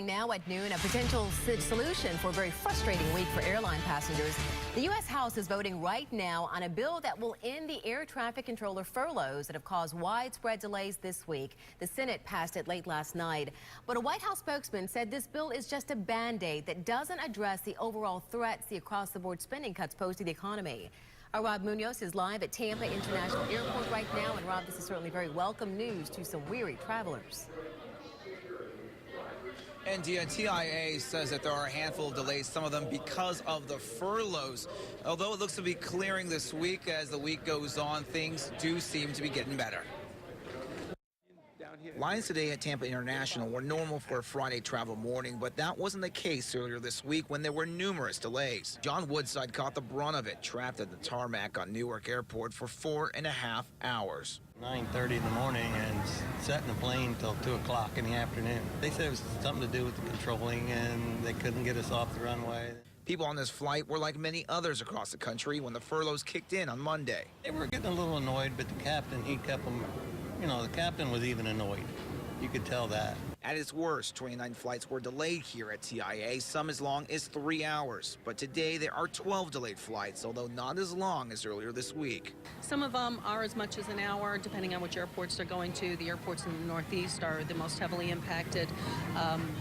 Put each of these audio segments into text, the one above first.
Now at noon, a potential solution for a very frustrating week for airline passengers. The U.S. House is voting right now on a bill that will end the air traffic controller furloughs that have caused widespread delays this week. The Senate passed it late last night. But a White House spokesman said this bill is just a Band-Aid that doesn't address the overall threats the across-the-board spending cuts pose to the economy. Our Rob Munoz is live at Tampa International Airport right now. And Rob, this is certainly very welcome news to some weary travelers. And TIA says that there are a handful of delays, some of them because of the furloughs. Although it looks to be clearing this week, as the week goes on, things do seem to be getting better. Lines today at Tampa International were normal for a Friday travel morning, but that wasn't the case earlier this week when there were numerous delays. John Woodside caught the brunt of it, trapped at the tarmac on Newark Airport for 4.5 hours. 9:30 in the morning and sat in the plane till 2 o'clock in the afternoon. They said it was something to do with the controlling and they couldn't get us off the runway. People on this flight were like many others across the country when the furloughs kicked in on Monday. They were getting a little annoyed, but the captain, he kept them, the captain was even annoyed. You could tell that. At its worst, 29 flights were delayed here at TIA, some as long as 3 hours. But today there are 12 delayed flights, although not as long as earlier this week. Some of them are as much as an hour, depending on which airports they're going to. The airports in the Northeast are the most heavily impacted,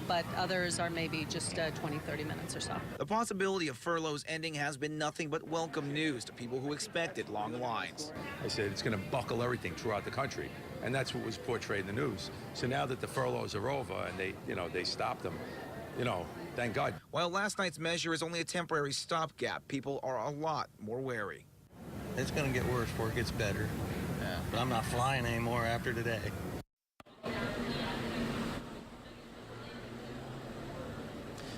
but others are maybe just 20, 30 minutes or so. The possibility of furloughs ending has been nothing but welcome news to people who expected long lines. I said it's going to buckle everything throughout the country, and that's what was portrayed in the news. So now that the furloughs are over and they stopped them, thank God. While last night's measure is only a temporary stopgap, people are a lot more wary. It's going to get worse before it gets better. Yeah. But I'm not flying anymore after today.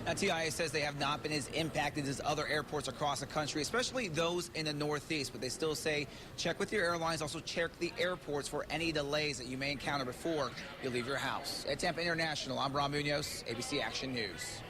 Now, TIA says they have not been as impacted as other airports across the country, especially those in the Northeast. But they still say check with your airlines. Also check the airports for any delays that you may encounter before you leave your house. At Tampa International, I'm Rob Munoz, ABC Action News.